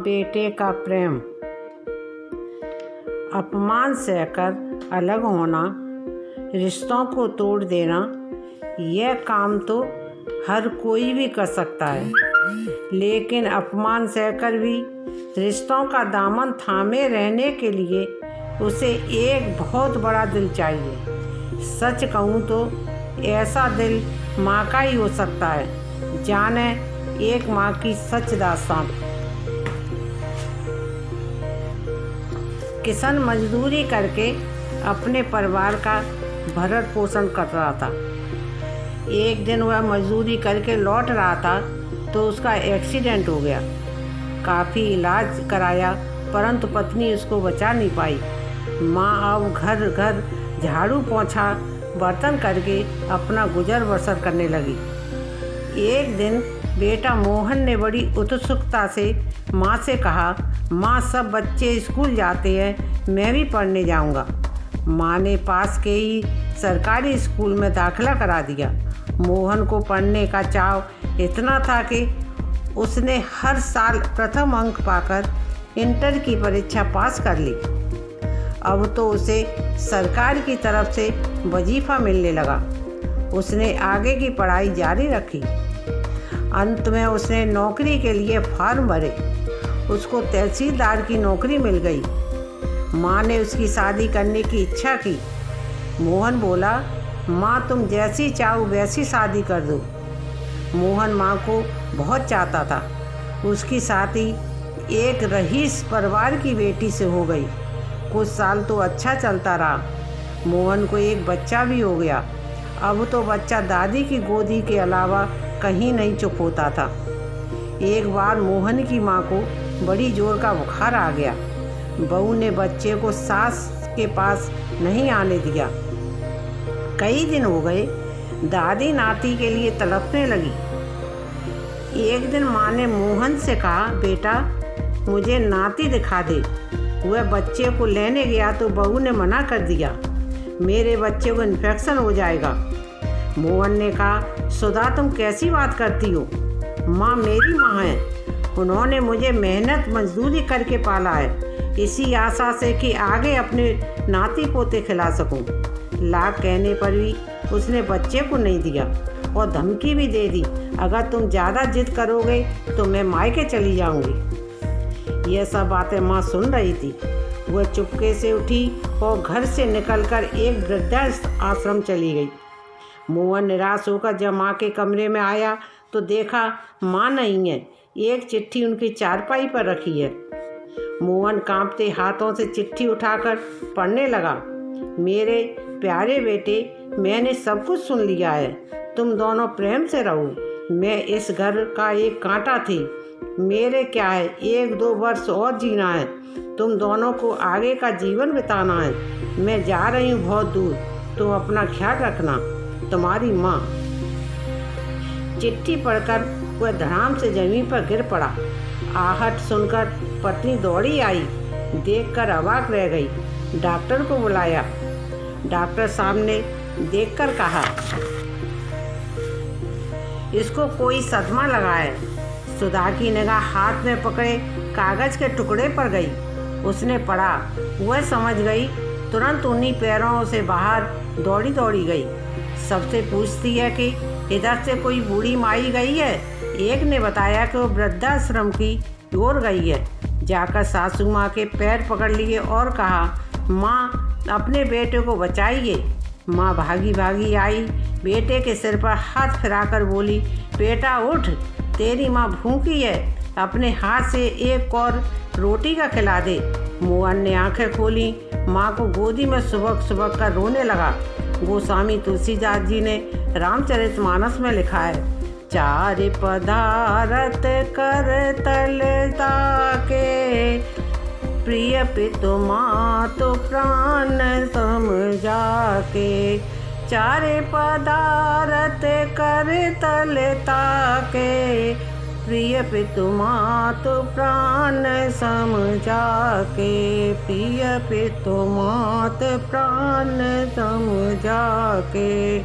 बेटे का प्रेम। अपमान सहकर अलग होना, रिश्तों को तोड़ देना, यह काम तो हर कोई भी कर सकता है, लेकिन अपमान सहकर भी रिश्तों का दामन थामे रहने के लिए उसे एक बहुत बड़ा दिल चाहिए। सच कहूँ तो ऐसा दिल माँ का ही हो सकता है। जाने एक माँ की सच दास्तान। किशन मजदूरी करके अपने परिवार का भरण पोषण कर रहा था। एक दिन वह मजदूरी करके लौट रहा था तो उसका एक्सीडेंट हो गया। काफ़ी इलाज कराया परंतु पत्नी उसको बचा नहीं पाई। माँ अब घर घर झाड़ू पोंछा बर्तन करके अपना गुजर बसर करने लगी। एक दिन बेटा मोहन ने बड़ी उत्सुकता से माँ से कहा, माँ सब बच्चे स्कूल जाते हैं, मैं भी पढ़ने जाऊँगा। माँ ने पास के ही सरकारी स्कूल में दाखिला करा दिया। मोहन को पढ़ने का चाव इतना था कि उसने हर साल प्रथम अंक पाकर इंटर की परीक्षा पास कर ली। अब तो उसे सरकार की तरफ से वजीफ़ा मिलने लगा। उसने आगे की पढ़ाई जारी रखी। अंत में उसने नौकरी के लिए फॉर्म भरे। उसको तहसीलदार की नौकरी मिल गई। माँ ने उसकी शादी करने की इच्छा की। मोहन बोला, माँ तुम जैसी चाहो वैसी शादी कर दो। मोहन माँ को बहुत चाहता था। उसकी शादी एक रईस परिवार की बेटी से हो गई। कुछ साल तो अच्छा चलता रहा। मोहन को एक बच्चा भी हो गया। अब तो बच्चा दादी की गोदी के अलावा कहीं नहीं चुप होता था। एक बार मोहन की माँ को बड़ी जोर का बुखार आ गया। बहू ने बच्चे को सास के पास नहीं आने दिया। कई दिन हो गए, दादी नाती के लिए तड़पने लगी। एक दिन माँ ने मोहन से कहा, बेटा मुझे नाती दिखा दे। वह बच्चे को लेने गया तो बहू ने मना कर दिया, मेरे बच्चे को इन्फेक्शन हो जाएगा। मोहन ने कहा, सुधा तुम कैसी बात करती हो? माँ मेरी माँ है। उन्होंने मुझे मेहनत मजदूरी करके पाला है, इसी आशा से कि आगे अपने नाती पोते खिला सकूं। लाख कहने पर भी उसने बच्चे को नहीं दिया और धमकी भी दे दी, अगर तुम ज़्यादा जिद करोगे तो मैं मायके चली जाऊंगी। यह सब बातें माँ सुन रही थी। वह चुपके से उठी और घर से निकलकर एक वृद्धाश्रम चली गई। मोहन निराश होकर जब माँ के कमरे में आया तो देखा माँ नहीं है। एक चिट्ठी उनकी चारपाई पर रखी है। मोहन कांपते हाथों से चिट्ठी उठाकर पढ़ने लगा। मेरे प्यारे बेटे, मैंने सब कुछ सुन लिया है। तुम दोनों प्रेम से रहो। मैं इस घर का एक कांटा थी। मेरे क्या है, 1-2 वर्ष और जीना है। तुम दोनों को आगे का जीवन बिताना है। मैं जा रही हूँ बहुत दूर। तुम अपना ख्याल रखना। तुम्हारी माँ। चिट्ठी पढ़कर वह धड़ाम से जमीन पर गिर पड़ा। आहट सुनकर पत्नी दौड़ी आई। देखकर अवाक रह गई। डॉक्टर को बुलाया। डॉक्टर साहब ने देखकर कहा, इसको कोई सदमा लगा है। सुधा की निगाह हाथ में पकड़े कागज के टुकड़े पर गई। उसने पढ़ा। वह समझ गई। तुरंत उन्हीं पैरों से बाहर दौड़ी दौड़ी गई। सबसे पूछती है कि इधर से कोई बूढ़ी माई गई है। एक ने बताया कि वो वृद्धाश्रम की ओर गई है। जाकर सासू माँ के पैर पकड़ लिए और कहा, माँ अपने बेटे को बचाइए। माँ भागी भागी आई, बेटे के सिर पर हाथ फिराकर बोली, बेटा उठ, तेरी माँ भूखी है, अपने हाथ से एक और रोटी का खिला दे। मोहन ने आंखें खोली। माँ को गोदी में सुबह सुबह कर रोने लगा। गोस्वामी तुलसीदास जी ने रामचरितमानस में लिखा है, चार पदारथ कर तलता के, प्रिय पितु मातु प्राण समझा के। चारे पदारथ कर तलता के, प्रिय पितु मातु प्राण समझा के। प्रिय पितु मातु प्राण समझा के।